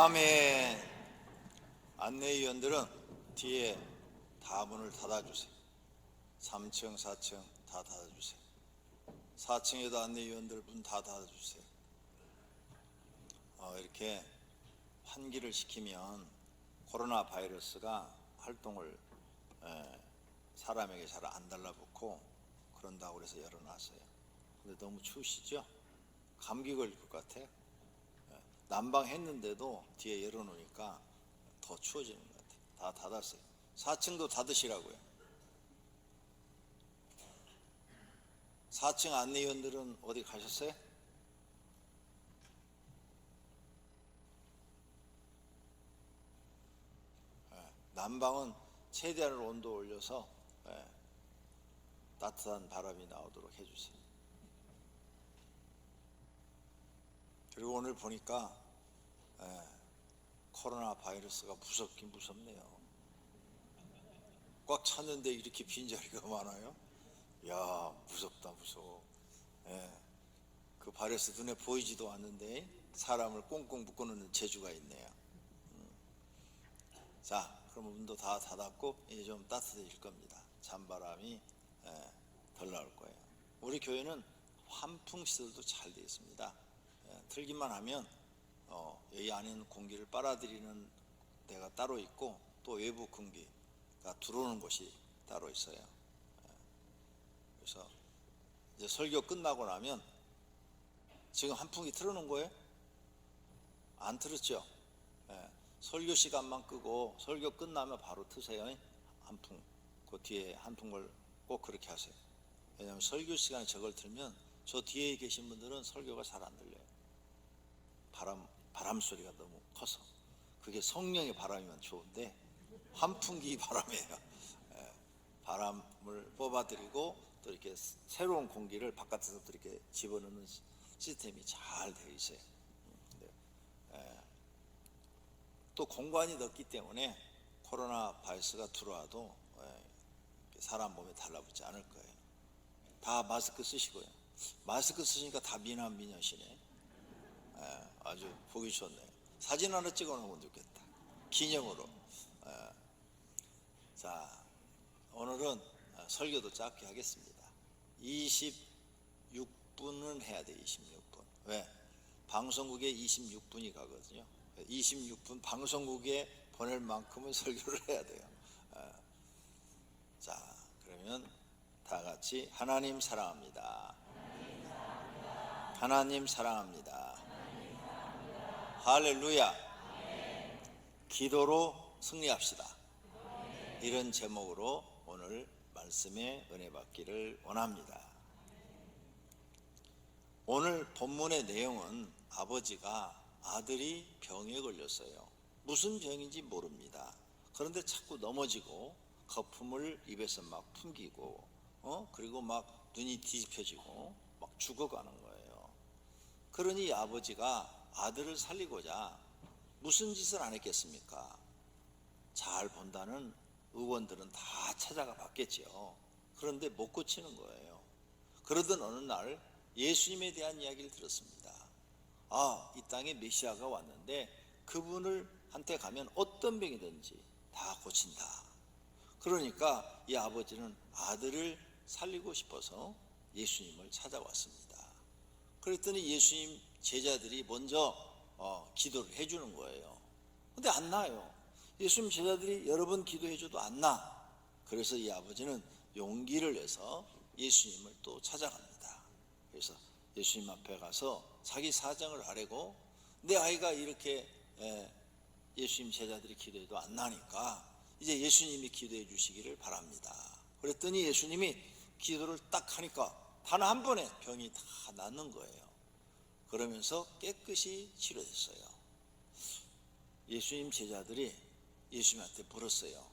아멘. 안내위원들은 뒤에 다 문을 닫아주세요. 3층, 4층 다 닫아주세요. 4층에도 안내위원들 문 다 닫아주세요. 이렇게 환기를 시키면 코로나 바이러스가 활동을 사람에게 잘 안 달라붙고 그런다고 그래서 열어놨어요. 근데 너무 추우시죠? 감기 걸릴 것 같아요. 난방했는데도 뒤에 열어놓으니까 더 추워지는 것 같아요. 다 닫았어요. 4층도 닫으시라고요. 4층 안내위원들은 어디 가셨어요? 난방은 최대한 온도 올려서 따뜻한 바람이 나오도록 해주세요. 그리고 오늘 보니까 코로나 바이러스가 무섭긴 무섭네요. 꽉 찼는데 이렇게 빈자리가 많아요. 야, 무섭다 무서워. 그 바이러스 눈에 보이지도 않는데 사람을 꽁꽁 묶어놓는 재주가 있네요. 자, 그럼 문도 다 닫았고 이제 좀 따뜻해질 겁니다. 찬바람이 덜 나올 거예요. 우리 교회는 환풍 시설도 잘 되어 있습니다. 틀기만 하면 여기 안에 있는 공기를 빨아들이는 데가 따로 있고 또 외부 공기가 들어오는 곳이 따로 있어요. 그래서 이제 설교 끝나고 나면 지금 환풍기 틀어놓은 거예요? 안 틀었죠? 설교 시간만 끄고 설교 끝나면 바로 트세요. 한풍, 그 뒤에 한풍을 꼭 그렇게 하세요. 왜냐하면 설교 시간에 저걸 틀면 저 뒤에 계신 분들은 설교가 잘 안 들려요. 바람 소리가 너무 커서. 그게 성령의 바람이면 좋은데 환풍기 바람이에요. 바람을 뽑아들이고 또 이렇게 새로운 공기를 바깥에서 또 이렇게 집어넣는 시스템이 잘 되어 있어요. 또 공간이 넓기 때문에 코로나 바이러스가 들어와도 사람 몸에 달라붙지 않을 거예요. 다 마스크 쓰시고요. 마스크 쓰시니까 다 미남미녀시네. 아주 보기 좋네요. 사진 하나 찍어놓으면 좋겠다. 기념으로. 자, 오늘은 설교도 짧게 하겠습니다. 26분은 해야 돼요. 26분. 왜? 방송국에 26분이 가거든요. 26분 방송국에 보낼 만큼은 설교를 해야 돼요. 자, 그러면 다 같이 하나님 사랑합니다. 하나님 사랑합니다. 할렐루야. 기도로 승리합시다. 이런 제목으로 오늘 말씀에 은혜 받기를 원합니다. 오늘 본문의 내용은 아버지가 아들이 병에 걸렸어요. 무슨 병인지 모릅니다. 그런데 자꾸 넘어지고 거품을 입에서 막 풍기고 그리고 막 눈이 뒤집혀지고 막 죽어가는 거예요. 그러니 아버지가 아들을 살리고자 무슨 짓을 안 했겠습니까? 잘 본다는 의원들은 다 찾아가 봤겠죠. 그런데 못 고치는 거예요. 그러던 어느 날 예수님에 대한 이야기를 들었습니다. 이 땅에 메시아가 왔는데 그분을 한테 가면 어떤 병이든지 다 고친다. 그러니까 이 아버지는 아들을 살리고 싶어서 예수님을 찾아왔습니다. 그랬더니 예수님 제자들이 먼저 기도를 해주는 거예요. 근데 안 나요. 예수님 제자들이 여러 번 기도해줘도 안 나. 그래서 이 아버지는 용기를 내서 예수님을 또 찾아갑니다. 그래서 예수님 앞에 가서 자기 사정을 아뢰고 내 아이가 이렇게 예수님 제자들이 기도해도 안 나니까 이제 예수님이 기도해 주시기를 바랍니다. 그랬더니 예수님이 기도를 딱 하니까 단 한 번에 병이 다 낫는 거예요. 그러면서 깨끗이 치료됐어요. 예수님 제자들이 예수님한테 물었어요.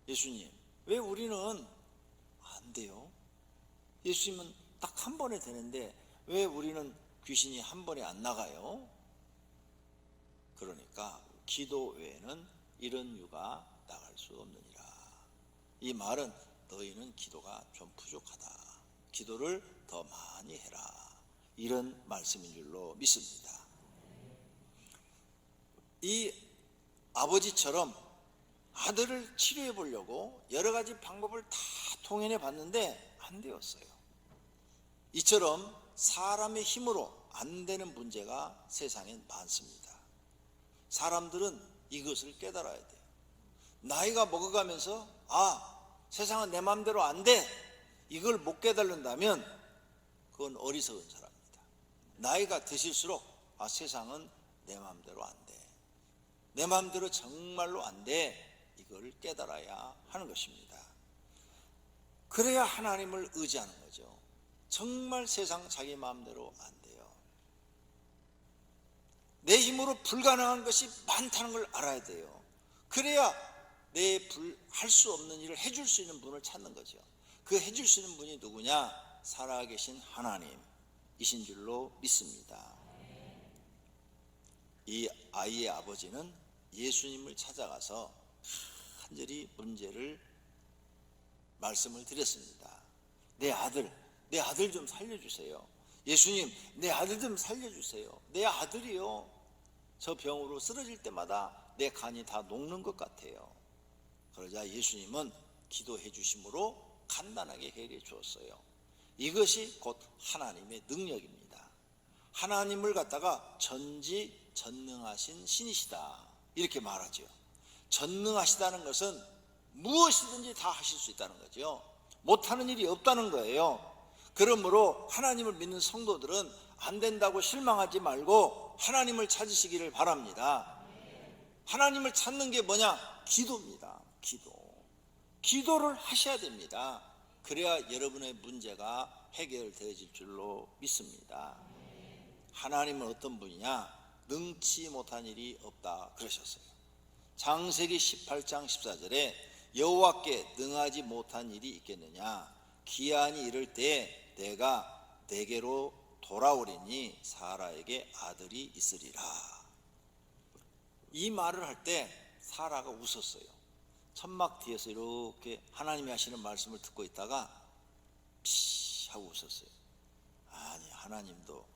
예수님, 왜 우리는 안 돼요? 예수님은 딱 한 번에 되는데 왜 우리는 귀신이 한 번에 안 나가요? 그러니까 기도 외에는 이런 유가 나갈 수 없느니라. 이 말은 너희는 기도가 좀 부족하다. 기도를 더 많이 해라. 이런 말씀인 줄로 믿습니다. 이 아버지처럼 아들을 치료해 보려고 여러 가지 방법을 다 통연해 봤는데 안 되었어요. 이처럼 사람의 힘으로 안 되는 문제가 세상에 많습니다. 사람들은 이것을 깨달아야 돼요. 나이가 먹어가면서 세상은 내 마음대로 안 돼, 이걸 못 깨달는다면 그건 어리석은 사람입니다. 나이가 드실수록 세상은 내 마음대로 안 돼, 내 마음대로 정말로 안 돼, 이걸 깨달아야 하는 것입니다. 그래야 하나님을 의지하는 거죠. 정말 세상 자기 마음대로 안 돼요. 내 힘으로 불가능한 것이 많다는 걸 알아야 돼요. 그래야 할 수 없는 일을 해줄 수 있는 분을 찾는 거죠. 그 해줄 수 있는 분이 누구냐? 살아계신 하나님이신 줄로 믿습니다. 이 아이의 아버지는 예수님을 찾아가서 간절히 문제를 말씀을 드렸습니다. 내 아들 좀 살려주세요. 예수님, 내 아들 좀 살려주세요. 내 아들이요, 저 병으로 쓰러질 때마다 내 간이 다 녹는 것 같아요. 그러자 예수님은 기도해 주심으로 간단하게 해결해 주었어요. 이것이 곧 하나님의 능력입니다. 하나님을 갖다가 전지전능하신 신이시다, 이렇게 말하죠. 전능하시다는 것은 무엇이든지 다 하실 수 있다는 거죠. 못하는 일이 없다는 거예요. 그러므로 하나님을 믿는 성도들은 안 된다고 실망하지 말고 하나님을 찾으시기를 바랍니다. 하나님을 찾는 게 뭐냐? 기도입니다. 기도를 하셔야 됩니다. 그래야 여러분의 문제가 해결되어질 줄로 믿습니다. 하나님은 어떤 분이냐? 능치 못한 일이 없다 그러셨어요. 창세기 18장 14절에 여호와께 능하지 못한 일이 있겠느냐? 기한이 이를 때 내가 내게로 돌아오리니 사라에게 아들이 있으리라. 이 말을 할 때 사라가 웃었어요. 천막 뒤에서 이렇게 하나님이 하시는 말씀을 듣고 있다가 피 하고 웃었어요. 아니, 하나님도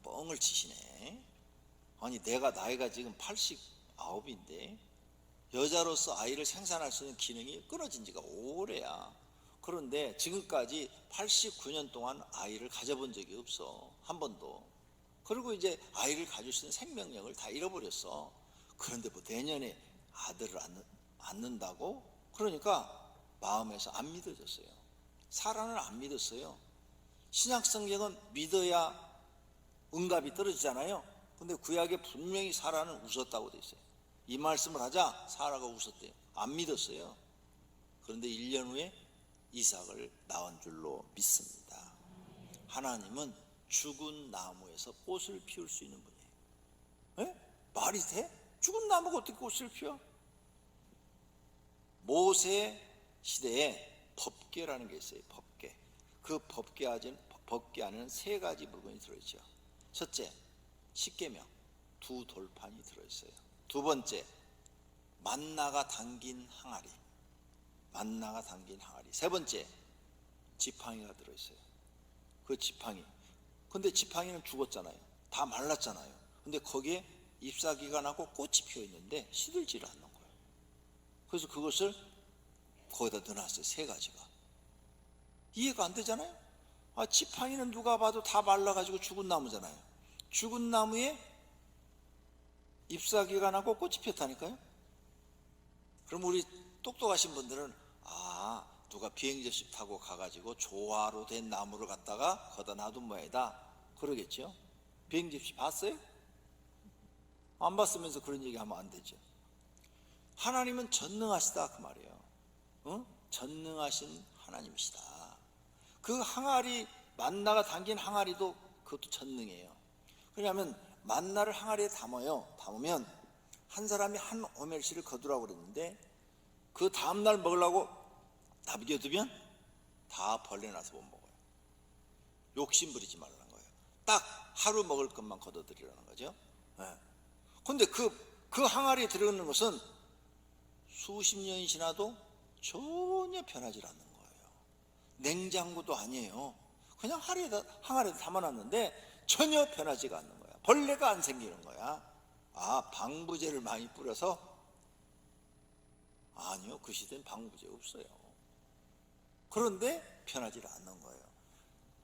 뻥을 치시네. 아니, 내가 나이가 지금 89인데 여자로서 아이를 생산할 수 있는 기능이 끊어진 지가 오래야. 그런데 지금까지 89년 동안 아이를 가져본 적이 없어, 한 번도. 그리고 이제 아이를 가질 수 있는 생명력을 다 잃어버렸어. 그런데 뭐 내년에 아들을 낳는다고? 그러니까 마음에서 안 믿어졌어요. 사라는 안 믿었어요. 신약성경은 믿어야 응답이 떨어지잖아요. 근데 구약에 분명히 사라는 웃었다고 돼 있어요. 이 말씀을 하자 사라가 웃었대요. 안 믿었어요. 그런데 1년 후에 이삭을 낳은 줄로 믿습니다. 하나님은 죽은 나무에서 꽃을 피울 수 있는 분이에요. 에? 말이 돼? 죽은 나무가 어떻게 꽃을 피워? 모세 시대에 법궤라는 게 있어요. 법궤. 그 법궤 안에는 세 가지 물건이 들어있죠. 첫째, 십계명, 두 돌판이 들어있어요. 두 번째, 만나가 담긴 항아리. 세 번째, 지팡이가 들어있어요. 그 지팡이. 근데 지팡이는 죽었잖아요. 다 말랐잖아요. 근데 거기에 잎사귀가 나고 꽃이 피어 있는데 시들지를 않는 거예요. 그래서 그것을 거기다 넣어놨어요. 세 가지가. 이해가 안 되잖아요. 지팡이는 누가 봐도 다 말라가지고 죽은 나무잖아요. 죽은 나무에 잎사귀가 나고 꽃이 피었다니까요. 그럼 우리 똑똑하신 분들은 누가 비행접시 타고 가가지고 조화로 된 나무를 갖다가 거다 놔둔 모양이다 그러겠죠. 비행접시 봤어요? 안 봤으면서 그런 얘기하면 안 되죠. 하나님은 전능하시다 그 말이에요. 전능하신 하나님이시다. 그 항아리, 만나가 담긴 항아리도 그것도 전능해요. 왜냐하면 만나를 항아리에 담으면 한 사람이 한 오멜씨를 거두라고 그랬는데 그 다음날 먹으려고 남겨두면 다 벌레나서 못 먹어요. 욕심 부리지 말라는 거예요. 딱 하루 먹을 것만 걷어들이라는 거죠. 그런데 그 항아리에 들어있는 것은 수십 년이 지나도 전혀 변하지 않는 거예요. 냉장고도 아니에요. 그냥 항아리에 담아놨는데 전혀 변하지가 않는 거야. 벌레가 안 생기는 거야. 방부제를 많이 뿌려서? 아니요, 그 시대는 방부제 없어요. 그런데 편하지 않는 거예요.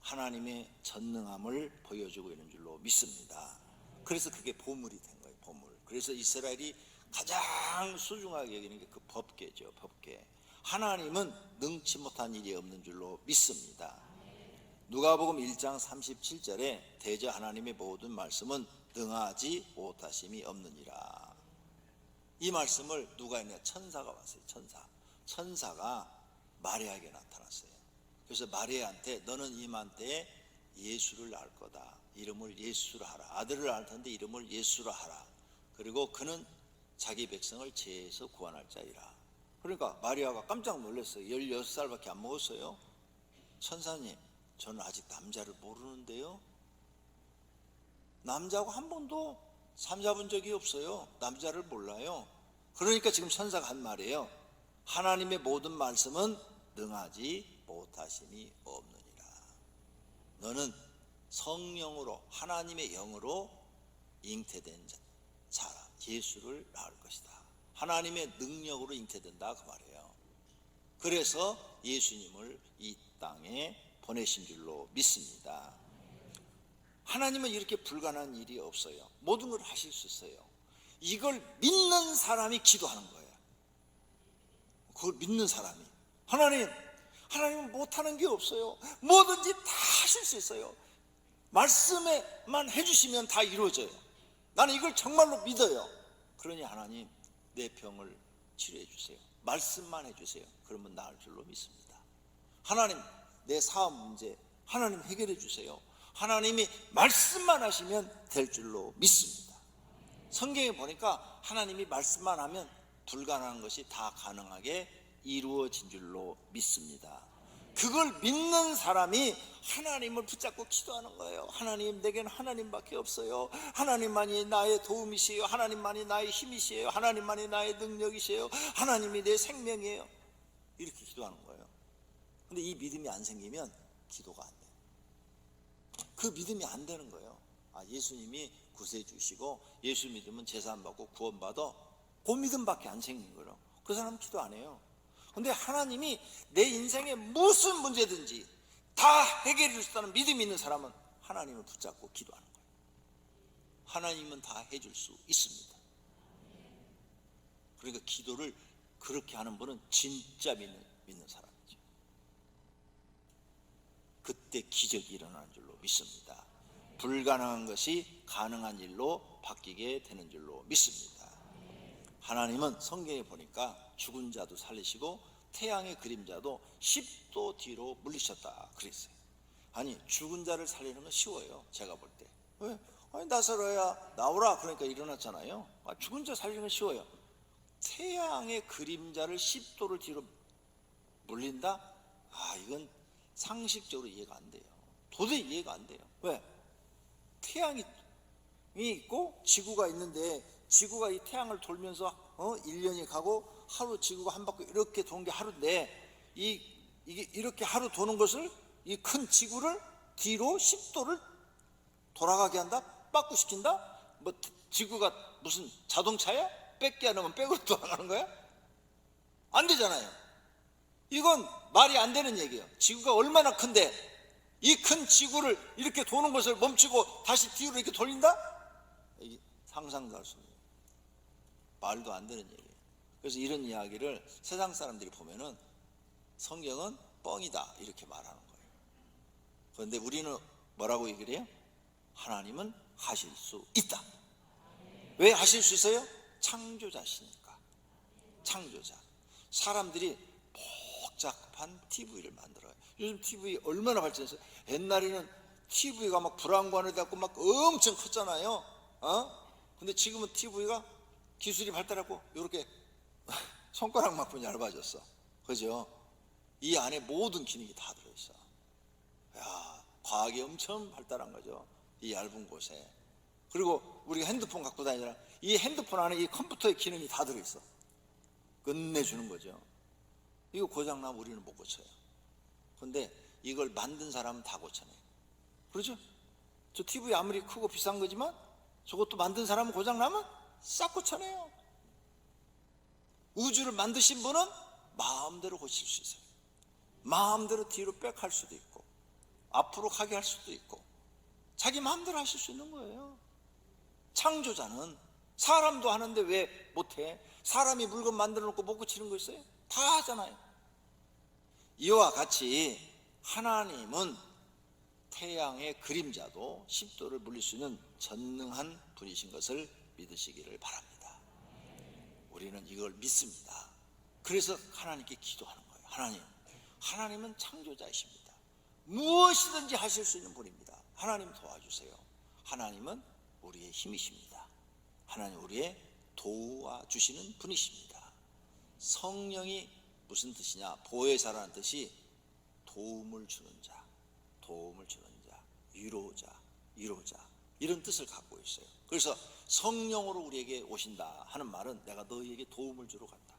하나님의 전능함을 보여주고 있는 줄로 믿습니다. 그래서 그게 보물이 된 거예요. 보물. 그래서 이스라엘이 가장 소중하게 여기는 게 그 법궤죠. 법궤. 하나님은 능치 못한 일이 없는 줄로 믿습니다. 누가복음 1장 37절에 대저 하나님의 모든 말씀은 능하지 못하심이 없느니라. 이 말씀을 누가 했냐? 천사가 왔어요. 천사가 마리아에게 나타났어요. 그래서 마리아한테 너는 이맘때에 예수를 낳을 거다. 이름을 예수라 하라. 아들을 낳을 텐데 이름을 예수라 하라. 그리고 그는 자기 백성을 죄에서 구원할 자이라. 그러니까 마리아가 깜짝 놀랐어요. 16살밖에 안 먹었어요. 천사님, 저는 아직 남자를 모르는데요. 남자하고 한 번도 잠자본 적이 없어요. 남자를 몰라요. 그러니까 지금 천사가 한 말이에요. 하나님의 모든 말씀은 능하지 못하심이 없느니라. 너는 성령으로, 하나님의 영으로 잉태된 자라. 예수를 낳을 것이다. 하나님의 능력으로 잉태된다 그 말이에요. 그래서 예수님을 이 땅에 보내신 줄로 믿습니다. 하나님은 이렇게 불가능한 일이 없어요. 모든 걸 하실 수 있어요. 이걸 믿는 사람이 기도하는 거예요. 그걸 믿는 사람이. 하나님은 못하는 게 없어요. 뭐든지 다 하실 수 있어요. 말씀에만 해주시면 다 이루어져요. 나는 이걸 정말로 믿어요. 그러니 하나님, 내 병을 치료해 주세요. 말씀만 해주세요. 그러면 나을 줄로 믿습니다. 하나님, 내 사업 문제 하나님 해결해 주세요. 하나님이 말씀만 하시면 될 줄로 믿습니다. 성경에 보니까 하나님이 말씀만 하면 불가능한 것이 다 가능하게 이루어진 줄로 믿습니다. 그걸 믿는 사람이 하나님을 붙잡고 기도하는 거예요. 하나님, 내게는 하나님밖에 없어요. 하나님만이 나의 도움이시에요. 하나님만이 나의 힘이시에요. 하나님만이 나의 능력이시에요. 하나님이 내 생명이에요. 이렇게 기도하는 거예요. 근데 이 믿음이 안 생기면 기도가 안 돼요. 그 믿음이 안 되는 거예요. 예수님이 구세해 주시고 예수 믿으면 제사 안 받고 구원 받아. 그 믿음밖에 안 생긴 거예요. 그 사람은 기도 안 해요. 근데 하나님이 내 인생에 무슨 문제든지 다 해결해 주시다는 믿음이 있는 사람은 하나님을 붙잡고 기도하는 거예요. 하나님은 다 해줄 수 있습니다. 그러니까 기도를 그렇게 하는 분은 진짜 믿는 사람이죠. 그때 기적이 일어나는 줄로 믿습니다. 불가능한 것이 가능한 일로 바뀌게 되는 줄로 믿습니다. 하나님은 성경에 보니까 죽은 자도 살리시고 태양의 그림자도 10도 뒤로 물리셨다 그랬어요. 아니, 죽은 자를 살리는 건 쉬워요. 제가 볼 때. 왜? 나사로야 나오라 그러니까 일어났잖아요. 죽은 자 살리는 건 쉬워요. 태양의 그림자를 10도를 뒤로 물린다? 이건 상식적으로 이해가 안 돼요. 도저히 이해가 안 돼요. 왜? 태양이 있고 지구가 있는데 지구가 이 태양을 돌면서 1년이 가고 하루 지구가 한 바퀴 이렇게 도는 게 하루인데 이게 이렇게 하루 도는 것을 이 큰 지구를 뒤로 10도를 돌아가게 한다? 빠꾸시킨다? 뭐 지구가 무슨 자동차야? 뺏기 안 하면 백으로 돌아가는 거야? 안 되잖아요. 이건 말이 안 되는 얘기예요. 지구가 얼마나 큰데 이 큰 지구를 이렇게 도는 것을 멈추고 다시 뒤로 이렇게 돌린다? 이게 상상도 할 수 없는 말도 안 되는 얘기예요. 그래서 이런 이야기를 세상 사람들이 보면은 성경은 뻥이다 이렇게 말하는 거예요. 그런데 우리는 뭐라고 얘기를 해요? 하나님은 하실 수 있다. 왜 하실 수 있어요? 창조자시니까. 창조자. 사람들이 복잡한 TV를 만들어요. 요즘 TV 얼마나 발전했어요? 옛날에는 TV가 막 브라운관에 갖고 막 엄청 컸잖아요. 근데 지금은 TV가 기술이 발달하고 이렇게 손가락만큼 얇아졌어. 그죠? 이 안에 모든 기능이 다 들어있어. 과학이 엄청 발달한 거죠. 이 얇은 곳에. 그리고 우리가 핸드폰 갖고 다니잖아. 이 핸드폰 안에 이 컴퓨터의 기능이 다 들어있어. 끝내주는 거죠. 이거 고장나면 우리는 못 고쳐요. 근데 이걸 만든 사람은 다 고쳐내요. 그렇죠? 저 TV 아무리 크고 비싼 거지만 저것도 만든 사람은 고장나면 싹 고쳐내요. 우주를 만드신 분은 마음대로 고칠 수 있어요. 마음대로 뒤로 빽할 수도 있고 앞으로 가게 할 수도 있고 자기 마음대로 하실 수 있는 거예요. 창조자는 사람도 하는데 왜 못해? 사람이 물건 만들어 놓고 못 고치는 거 있어요? 다 하잖아요. 이와 같이 하나님은 태양의 그림자도 10도를 물릴 수 있는 전능한 분이신 것을 믿으시기를 바랍니다. 우리는 이걸 믿습니다. 그래서 하나님께 기도하는 거예요. 하나님은 창조자이십니다. 무엇이든지 하실 수 있는 분입니다. 하나님 도와주세요. 하나님은 우리의 힘이십니다. 하나님 우리의 도와주시는 분이십니다. 성령이 무슨 뜻이냐? 보혜사라는 뜻이 도움을 주는 자, 위로자 이런 뜻을 갖고 있어요. 그래서 성령으로 우리에게 오신다 하는 말은 내가 너희에게 도움을 주러 간다,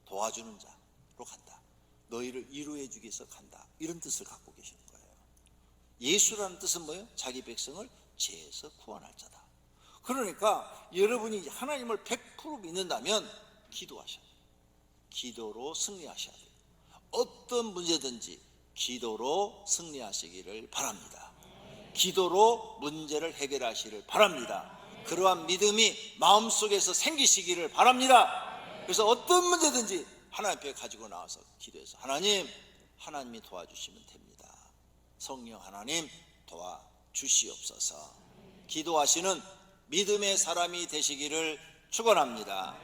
도와주는 자로 간다, 너희를 위로해 주기 위해서 간다, 이런 뜻을 갖고 계시는 거예요. 예수라는 뜻은 뭐예요? 자기 백성을 죄에서 구원할 자다. 그러니까 여러분이 하나님을 100% 믿는다면 기도하셔야 돼요. 기도로 승리하셔야 돼요. 어떤 문제든지 기도로 승리하시기를 바랍니다. 기도로 문제를 해결하시기를 바랍니다. 그러한 믿음이 마음속에서 생기시기를 바랍니다. 그래서 어떤 문제든지 하나님 앞에 가지고 나와서 기도해서 하나님이 도와주시면 됩니다. 성령 하나님 도와주시옵소서. 기도하시는 믿음의 사람이 되시기를 축원합니다.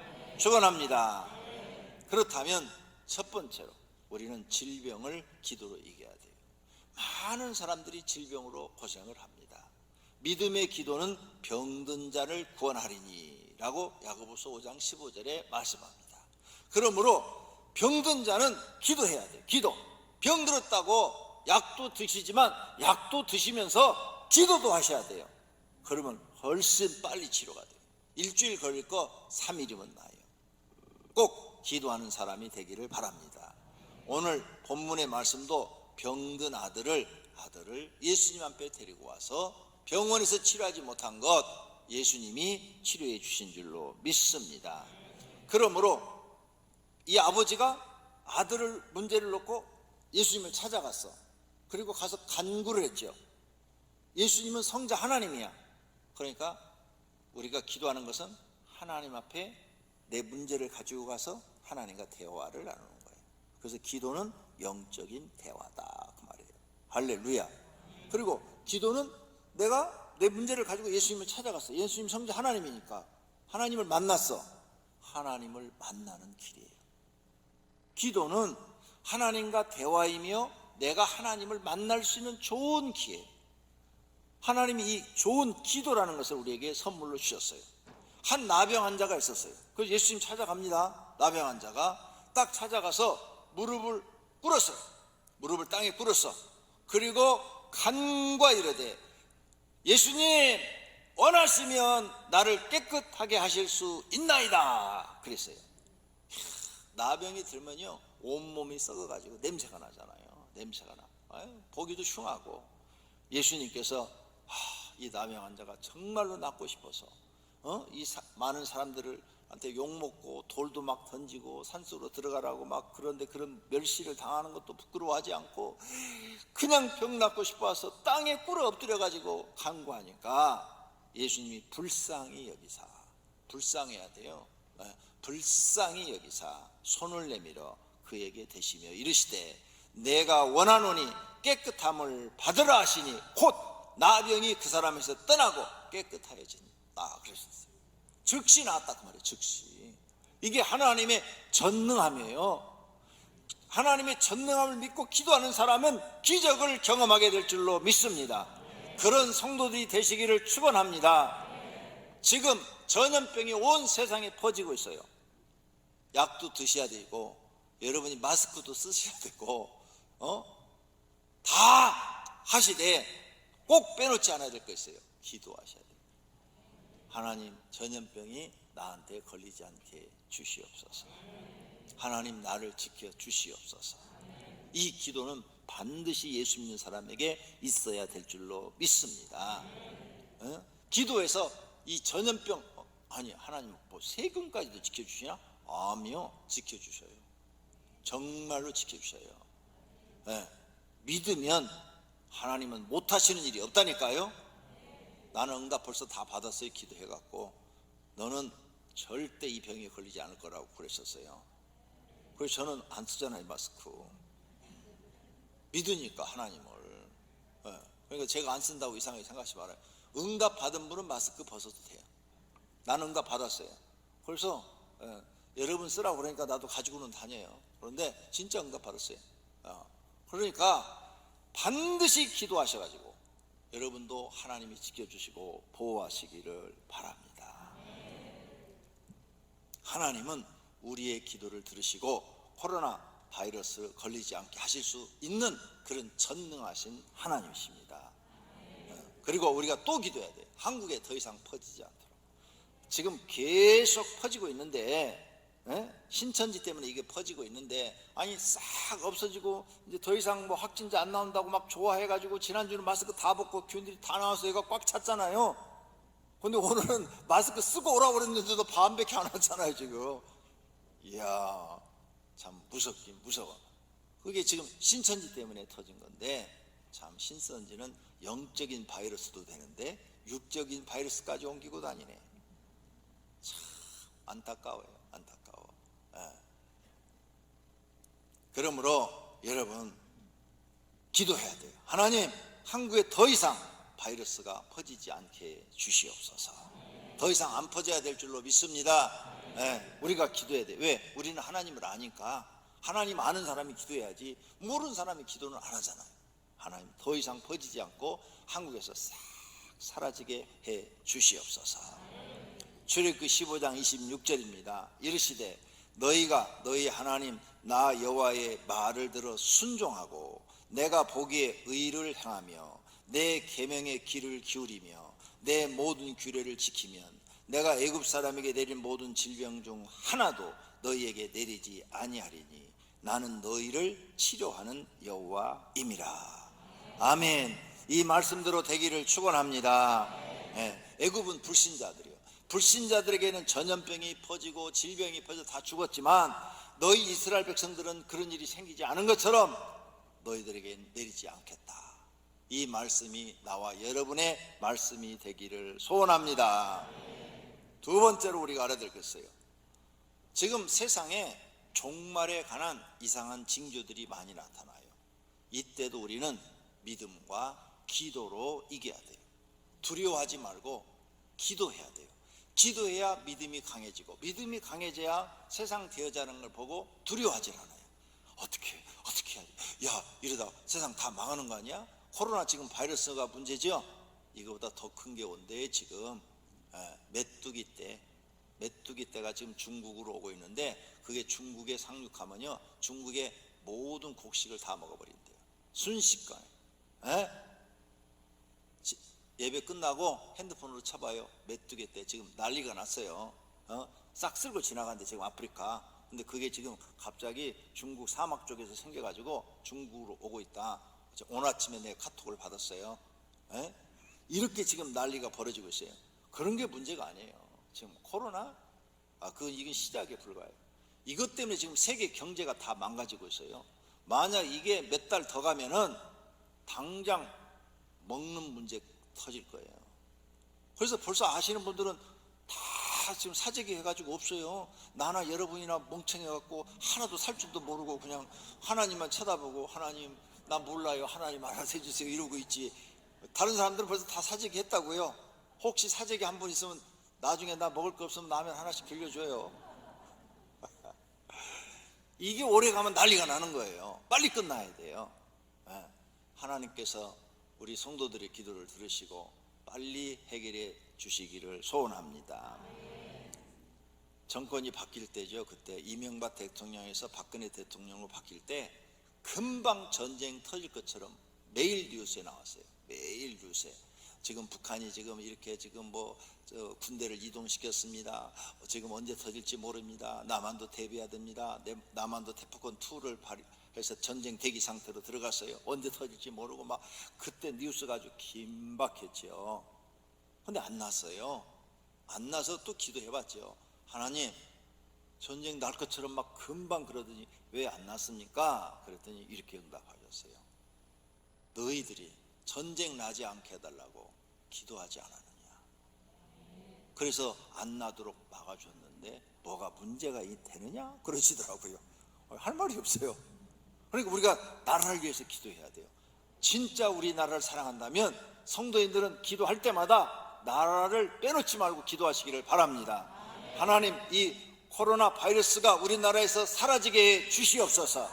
그렇다면 첫 번째로 우리는 질병을 기도로 이겨야 돼요. 많은 사람들이 질병으로 고생을 합니다. 믿음의 기도는 병든 자를 구원하리니 라고 야고보서 5장 15절에 말씀합니다. 그러므로 병든 자는 기도해야 돼요. 병들었다고 약도 드시지만 약도 드시면서 기도도 하셔야 돼요. 그러면 훨씬 빨리 치료가 돼요. 일주일 걸릴 거 3일이면 나아요. 꼭 기도하는 사람이 되기를 바랍니다. 오늘 본문의 말씀도 병든 아들을 예수님 앞에 데리고 와서 병원에서 치료하지 못한 것 예수님이 치료해 주신 줄로 믿습니다. 그러므로 이 아버지가 아들을 문제를 놓고 예수님을 찾아갔어. 그리고 가서 간구를 했죠. 예수님은 성자 하나님이야. 그러니까 우리가 기도하는 것은 하나님 앞에 내 문제를 가지고 가서 하나님과 대화를 나누는 거예요. 그래서 기도는 영적인 대화다 그 말이에요. 할렐루야. 그리고 기도는 내가 내 문제를 가지고 예수님을 찾아갔어. 예수님 성자 하나님이니까 하나님을 만났어. 하나님을 만나는 길이에요. 기도는 하나님과 대화이며 내가 하나님을 만날 수 있는 좋은 기회. 하나님이 이 좋은 기도라는 것을 우리에게 선물로 주셨어요. 한 나병 환자가 있었어요. 그래서 예수님 찾아갑니다. 나병 환자가 딱 찾아가서 무릎을 꿇었어요. 무릎을 땅에 꿇었어. 그리고 간과 이르되 예수님 원하시면 나를 깨끗하게 하실 수 있나이다 그랬어요. 나병이 들면요 온몸이 썩어가지고 냄새가 나잖아요. 냄새가 나. 보기도 흉하고 예수님께서 이 나병 환자가 정말로 낫고 싶어서 많은 사람들한테 욕먹고 돌도 막 던지고 산속으로 들어가라고 막 그런데 그런 멸시를 당하는 것도 부끄러워하지 않고 그냥 병 낫고 싶어서 땅에 꿇어 엎드려가지고 간구하니까 예수님이 불쌍히 여기사, 불쌍해야 돼요. 불쌍히 여기사 손을 내밀어 그에게 대시며 이르시되 내가 원하노니 깨끗함을 받으라 하시니 곧 나병이 그 사람에서 떠나고 깨끗하여진다 그러셨어요. 즉시 나았다 그 말이에요. 즉시. 이게 하나님의 전능함이에요. 하나님의 전능함을 믿고 기도하는 사람은 기적을 경험하게 될 줄로 믿습니다. 그런 성도들이 되시기를 축원합니다. 지금 전염병이 온 세상에 퍼지고 있어요. 약도 드셔야 되고 여러분이 마스크도 쓰셔야 되고 다 하시되 꼭 빼놓지 않아야 될 거 있어요. 기도하셔야 돼요. 하나님 전염병이 나한테 걸리지 않게 주시옵소서. 하나님 나를 지켜 주시옵소서. 이 기도는 반드시 예수 믿는 사람에게 있어야 될 줄로 믿습니다. 기도해서 이 전염병 아니 하나님 뭐 세금까지도 지켜주시나? 아니요, 지켜주셔요. 정말로 지켜주셔요. 네. 믿으면 하나님은 못하시는 일이 없다니까요. 나는 응답 벌써 다 받았어요. 기도해갖고 너는 절대 이 병에 걸리지 않을 거라고 그랬었어요. 그래서 저는 안 쓰잖아요, 마스크. 믿으니까 하나님을. 네. 그러니까 제가 안 쓴다고 이상하게 생각하지 말아요. 응답 받은 분은 마스크 벗어도 돼요. 나는 응답 받았어요. 그래서 여러분 쓰라고 그러니까 나도 가지고는 다녀요. 그런데 진짜 응답 받았어요. 그러니까 반드시 기도하셔가지고 여러분도 하나님이 지켜주시고 보호하시기를 바랍니다. 하나님은 우리의 기도를 들으시고 코로나 바이러스 걸리지 않게 하실 수 있는 그런 전능하신 하나님이십니다. 그리고 우리가 또 기도해야 돼요. 한국에 더 이상 퍼지지 않도록. 지금 계속 퍼지고 있는데, 신천지 때문에 이게 퍼지고 있는데, 아니 싹 없어지고 이제 더 이상 뭐 확진자 안 나온다고 막 좋아해가지고 지난주는 마스크 다 벗고 교인들이 다 나와서 얘가 꽉 찼잖아요. 근데 오늘은 마스크 쓰고 오라고 그랬는데도 반밖에 안 왔잖아요 지금. 이야, 참 무섭긴 무서워. 그게 지금 신천지 때문에 터진 건데, 참 신천지는 영적인 바이러스도 되는데 육적인 바이러스까지 옮기고 다니네. 참 안타까워요. 안타까워. 그러므로 여러분 기도해야 돼요. 하나님, 한국에 더 이상 바이러스가 퍼지지 않게 주시옵소서. 더 이상 안 퍼져야 될 줄로 믿습니다. 우리가 기도해야 돼요. 왜? 우리는 하나님을 아니까. 하나님 아는 사람이 기도해야지 모르는 사람이 기도는 안 하잖아요. 하나님 더 이상 퍼지지 않고 한국에서 싹 사라지게 해 주시옵소서. 출애굽기 15장 26절입니다. 이르시되 너희가 너희 하나님 나 여호와의 말을 들어 순종하고 내가 보기에 의를 행하며 내 계명의 귀를 기울이며 내 모든 규례를 지키면 내가 애굽 사람에게 내린 모든 질병 중 하나도 너희에게 내리지 아니하리니 나는 너희를 치료하는 여호와임이라. 아멘. 이 말씀대로 되기를 축원합니다. 애굽은 불신자들이요. 불신자들에게는 전염병이 퍼지고 질병이 퍼져 다 죽었지만 너희 이스라엘 백성들은 그런 일이 생기지 않은 것처럼 너희들에게 내리지 않겠다. 이 말씀이 나와 여러분의 말씀이 되기를 소원합니다. 두 번째로 우리가 알아야 것어요. 지금 세상에 종말에 관한 이상한 징조들이 많이 나타나요. 이때도 우리는 믿음과 기도로 이겨야 돼요. 두려워하지 말고 기도해야 돼요. 기도해야 믿음이 강해지고 믿음이 강해져야 세상 되어자는 걸 보고 두려워하지 않아요. 어떻게 해야지? 야, 이러다 세상 다 망하는 거 아니야? 코로나 지금 바이러스가 문제죠? 이거보다 더 큰 게 온대. 지금 메뚜기 떼가 지금 중국으로 오고 있는데 그게 중국에 상륙하면요 중국의 모든 곡식을 다 먹어버린대요. 순식간에. 예배 끝나고 핸드폰으로 쳐봐요. 메뚜기 떼 지금 난리가 났어요. 싹 쓸고 지나가는데 지금 아프리카. 근데 그게 지금 갑자기 중국 사막 쪽에서 생겨가지고 중국으로 오고 있다. 오늘 아침에 내가 카톡을 받았어요. 이렇게 지금 난리가 벌어지고 있어요. 그런 게 문제가 아니에요. 지금 코로나? 이건 시작에 불과해요. 이것 때문에 지금 세계 경제가 다 망가지고 있어요. 만약 이게 몇 달 더 가면은 당장 먹는 문제 터질 거예요. 그래서 벌써 아시는 분들은 다 지금 사재기 해가지고 없어요. 나나 여러분이나 멍청해갖고 하나도 살 줄도 모르고 그냥 하나님만 쳐다보고 하나님 나 몰라요. 하나님 알아서 해주세요. 이러고 있지. 다른 사람들은 벌써 다 사재기 했다고요. 혹시 사재기 한 분 있으면 나중에 나 먹을 거 없으면 라면 하나씩 빌려줘요. 이게 오래 가면 난리가 나는 거예요. 빨리 끝나야 돼요. 하나님께서 우리 성도들의 기도를 들으시고 빨리 해결해 주시기를 소원합니다. 정권이 바뀔 때죠. 그때 이명박 대통령에서 박근혜 대통령으로 바뀔 때 금방 전쟁 터질 것처럼 매일 뉴스에 나왔어요. 매일 뉴스에. 지금 북한이 지금 이렇게 지금 군대를 이동시켰습니다. 지금 언제 터질지 모릅니다. 남한도 대비해야 됩니다. 남한도 태풍권 2를 발휘해서 전쟁 대기 상태로 들어갔어요. 언제 터질지 모르고 그때 뉴스가 아주 긴박했죠. 근데 안 났어요. 안 나서 또 기도해봤죠. 하나님, 전쟁 날 것처럼 막 금방 그러더니 왜 안 났습니까? 그랬더니 이렇게 응답하셨어요. 너희들이 전쟁 나지 않게 해달라고 기도하지 않았느냐. 그래서 안 나도록 막아줬는데 뭐가 문제가 되느냐? 그러시더라고요. 할 말이 없어요. 그러니까 우리가 나라를 위해서 기도해야 돼요. 진짜 우리나라를 사랑한다면 성도인들은 기도할 때마다 나라를 빼놓지 말고 기도하시기를 바랍니다. 하나님, 이 코로나 바이러스가 우리나라에서 사라지게 주시옵소서.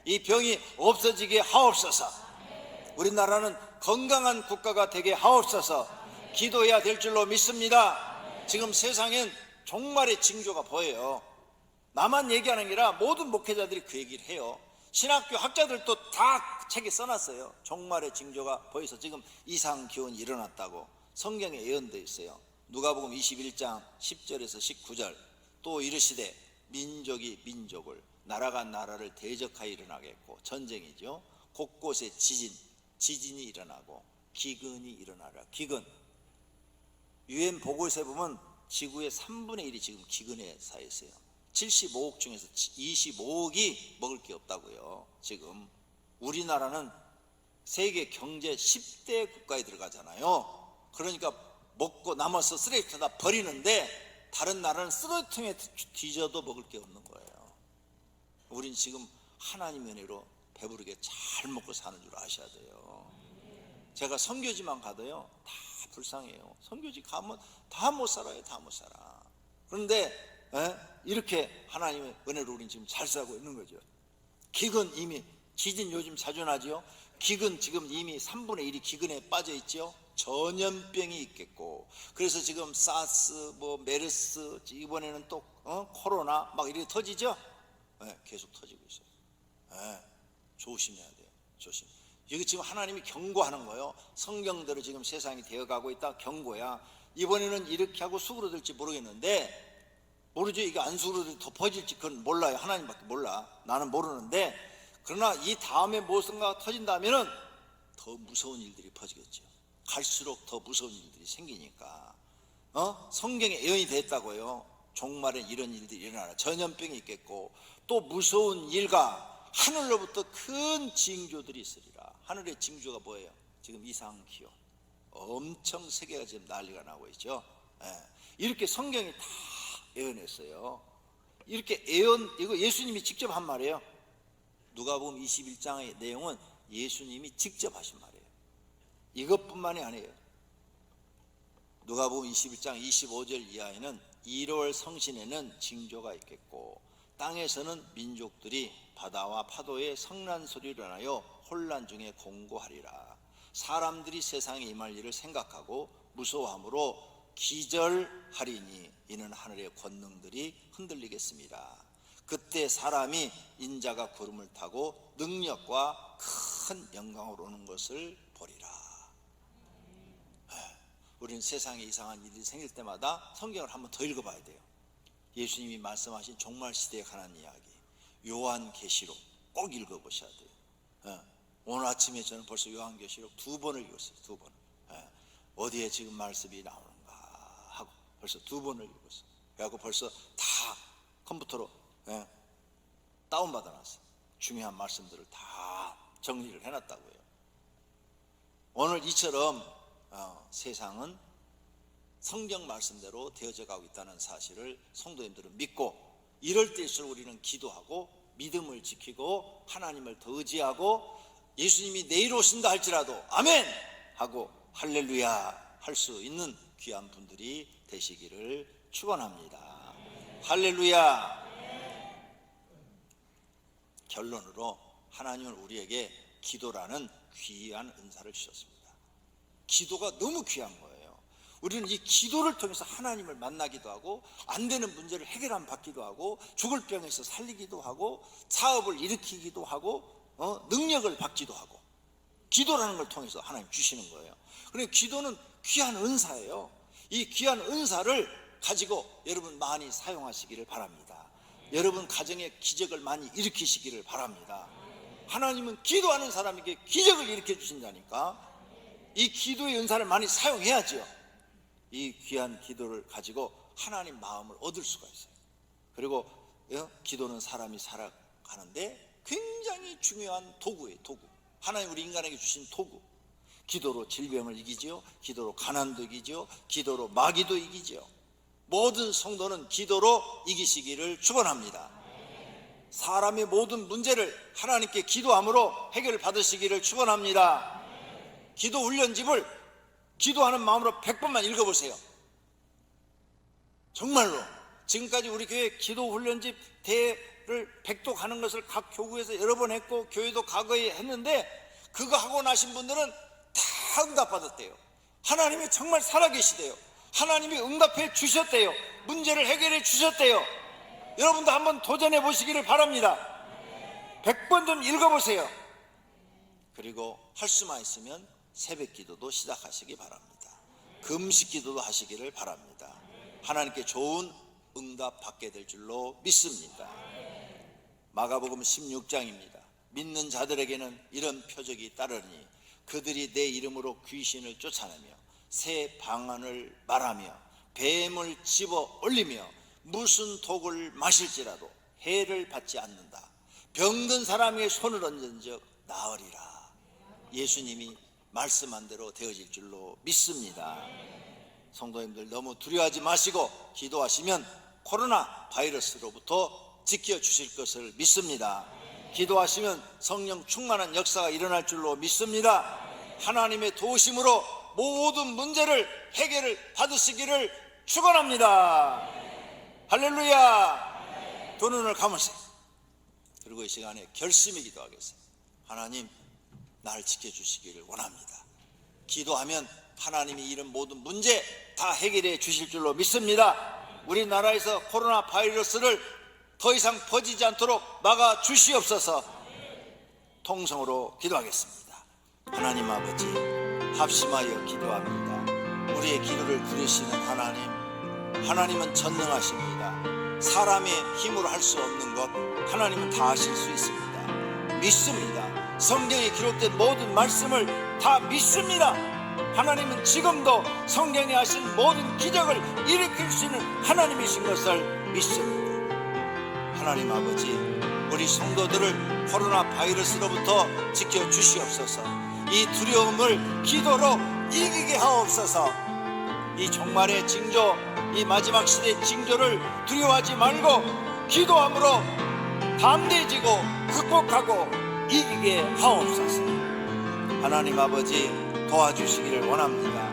이 병이 없어지게 하옵소서. 우리나라는 건강한 국가가 되게 하옵소서. 기도해야 될 줄로 믿습니다. 지금 세상엔 종말의 징조가 보여요. 나만 얘기하는 게 아니라 모든 목회자들이 그 얘기를 해요. 신학교 학자들도 다 책에 써놨어요. 종말의 징조가 보여서 지금 이상기온이 일어났다고 성경에 예언되어 있어요. 누가복음 21장 10절에서 19절. 또 이르시되 민족이 민족을, 나라가 나라를 대적하여 일어나겠고, 전쟁이죠. 곳곳에 지진이 일어나고 기근이 일어나라. 기근, UN 보고서에 보면 지구의 3분의 1이 지금 기근에 쌓여 있어요. 75억 중에서 25억이 먹을 게 없다고요. 지금 우리나라는 세계 경제 10대 국가에 들어가잖아요. 그러니까 먹고 남아서 쓰레기통에다 버리는데 다른 나라는 쓰레기통에 뒤져도 먹을 게 없는 거예요. 우린 지금 하나님의 은혜로 배부르게 잘 먹고 사는 줄 아셔야 돼요. 제가 선교지만 가도요 다 불쌍해요. 선교지 가면 다 못 살아요. 다 못 살아. 그런데 이렇게 하나님의 은혜로 우린 지금 잘 살고 있는 거죠. 기근, 이미 지진 요즘 자주 나죠. 기근 지금 이미 3분의 1이 기근에 빠져 있죠. 전염병이 있겠고, 그래서 지금 사스, 메르스, 이번에는 또 코로나 막 이렇게 터지죠. 계속 터지고 있어요. 조심해야 돼요. 조심. 여기 지금 하나님이 경고하는 거예요. 성경대로 지금 세상이 되어가고 있다. 경고야. 이번에는 이렇게 하고 수그러들지 모르겠는데, 모르죠. 이게 안 수그러들지 더 퍼질지 그건 몰라요. 하나님밖에 몰라. 나는 모르는데, 그러나 이 다음에 무엇인가 터진다면은 더 무서운 일들이 퍼지겠죠. 갈수록 더 무서운 일들이 생기니까. 성경에 예언이 됐다고요. 종말에 이런 일들이 일어나라. 전염병이 있겠고, 또 무서운 일과 하늘로부터 큰 징조들이 있으리라. 하늘의 징조가 뭐예요? 지금 이상기온, 엄청 세계가 지금 난리가 나고 있죠. 이렇게 성경이 다 예언했어요. 이렇게 예언, 이거 예수님이 직접 한 말이에요. 누가복음 21장의 내용은 예수님이 직접 하신 말이에요. 이것뿐만이 아니에요. 누가복음 21장 25절 이하에는 1월 성신에는 징조가 있겠고, 땅에서는 민족들이 바다와 파도의 성난 소리를 하여 혼란 중에 공고하리라. 사람들이 세상에 임할 일을 생각하고 무서워함으로 기절하리니 이는 하늘의 권능들이 흔들리겠습니다. 그때 사람이 인자가 구름을 타고 능력과 큰 영광으로 오는 것을 보리라. 우리는 세상에 이상한 일이 생길 때마다 성경을 한번 더 읽어봐야 돼요. 예수님이 말씀하신 종말 시대에 관한 이야기, 요한계시록 꼭 읽어보셔야 돼요. 오늘 아침에 저는 벌써 요한계시록 2번을 읽었어요. 2번. 어디에 지금 말씀이 나오는가 하고 벌써 2번을 읽었어요. 그래갖고 벌써 다 컴퓨터로 다운받아 놨어요. 중요한 말씀들을 다 정리를 해놨다고요. 오늘 이처럼 세상은 성경 말씀대로 되어져 가고 있다는 사실을 성도님들은 믿고, 이럴 때일수록 우리는 기도하고 믿음을 지키고 하나님을 더 의지하고, 예수님이 내일 오신다 할지라도 아멘 하고 할렐루야 할 수 있는 귀한 분들이 되시기를 축원합니다. 할렐루야. 결론으로 하나님은 우리에게 기도라는 귀한 은사를 주셨습니다. 기도가 너무 귀한 거예요. 우리는 이 기도를 통해서 하나님을 만나기도 하고, 안 되는 문제를 해결함 받기도 하고, 죽을 병에서 살리기도 하고, 사업을 일으키기도 하고, 능력을 받기도 하고, 기도라는 걸 통해서 하나님 주시는 거예요. 그러니까 기도는 귀한 은사예요. 이 귀한 은사를 가지고 여러분 많이 사용하시기를 바랍니다. 여러분 가정에 기적을 많이 일으키시기를 바랍니다. 하나님은 기도하는 사람에게 기적을 일으켜 주신다니까. 이 기도의 은사를 많이 사용해야죠. 이 귀한 기도를 가지고 하나님 마음을 얻을 수가 있어요. 그리고 기도는 사람이 살아가는데 굉장히 중요한 도구예요. 도구. 하나님 우리 인간에게 주신 도구. 기도로 질병을 이기지요, 기도로 가난도 이기지요, 기도로 마귀도 이기지요. 모든 성도는 기도로 이기시기를 축원합니다. 사람의 모든 문제를 하나님께 기도함으로 해결을 받으시기를 축원합니다. 기도 훈련집을 기도하는 마음으로 100번만 읽어보세요. 정말로 지금까지 우리 교회 기도 훈련집 대회를 백독하는 것을 각 교구에서 여러 번 했고 교회도 과거에 했는데, 그거 하고 나신 분들은 다 응답받았대요. 하나님이 정말 살아계시대요. 하나님이 응답해 주셨대요. 문제를 해결해 주셨대요. 여러분도 한번 도전해 보시기를 바랍니다. 100번 좀 읽어보세요. 그리고 할 수만 있으면 새벽 기도도 시작하시기 바랍니다. 금식 기도도 하시기를 바랍니다. 하나님께 좋은 응답 받게 될 줄로 믿습니다. 마가복음 16장입니다. 믿는 자들에게는 이런 표적이 따르니 그들이 내 이름으로 귀신을 쫓아내며 새 방언을 말하며 뱀을 집어 올리며 무슨 독을 마실지라도 해를 받지 않는다. 병든 사람에게 손을 얹은 적 나으리라. 예수님이 말씀한 대로 되어질 줄로 믿습니다. 성도님들 너무 두려워하지 마시고 기도하시면 코로나 바이러스로부터 지켜주실 것을 믿습니다. 기도하시면 성령 충만한 역사가 일어날 줄로 믿습니다. 하나님의 도우심으로 모든 문제를 해결을 받으시기를 축원합니다. 할렐루야. 두 눈을 감으세요. 그리고 이 시간에 결심히 기도하겠습니다. 하나님, 나를 지켜주시기를 원합니다. 기도하면 하나님이 이런 모든 문제 다 해결해 주실 줄로 믿습니다. 우리나라에서 코로나 바이러스를 더 이상 퍼지지 않도록 막아 주시옵소서. 통성으로 기도하겠습니다. 하나님 아버지, 합심하여 기도합니다. 우리의 기도를 들으시는 하나님, 하나님은 전능하십니다. 사람의 힘으로 할 수 없는 것 하나님은 다 하실 수 있습니다. 믿습니다. 성경에 기록된 모든 말씀을 다 믿습니다. 하나님은 지금도 성경에 하신 모든 기적을 일으킬 수 있는 하나님이신 것을 믿습니다. 하나님 아버지, 우리 성도들을 코로나 바이러스로부터 지켜주시옵소서. 이 두려움을 기도로 이기게 하옵소서. 이 종말의 징조, 이 마지막 시대의 징조를 두려워하지 말고 기도함으로 담대해지고 극복하고 이기게 하옵소서. 하나님 아버지, 도와주시기를 원합니다.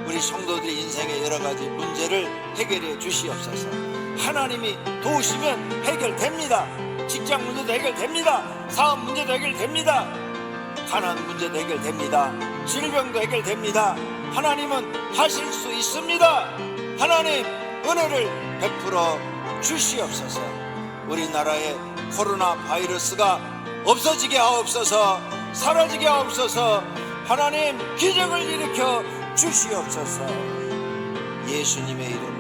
우리 성도들의 인생의 여러 가지 문제를 해결해 주시옵소서. 하나님이 도우시면 해결됩니다. 직장 문제도 해결됩니다. 사업 문제도 해결됩니다. 가난 문제도 해결됩니다. 질병도 해결됩니다. 하나님은 하실 수 있습니다. 하나님 은혜를 베풀어 주시옵소서. 우리나라의 코로나 바이러스가 없어지게 하옵소서. 사라지게 하옵소서. 하나님 기적을 일으켜 주시옵소서. 예수님의 이름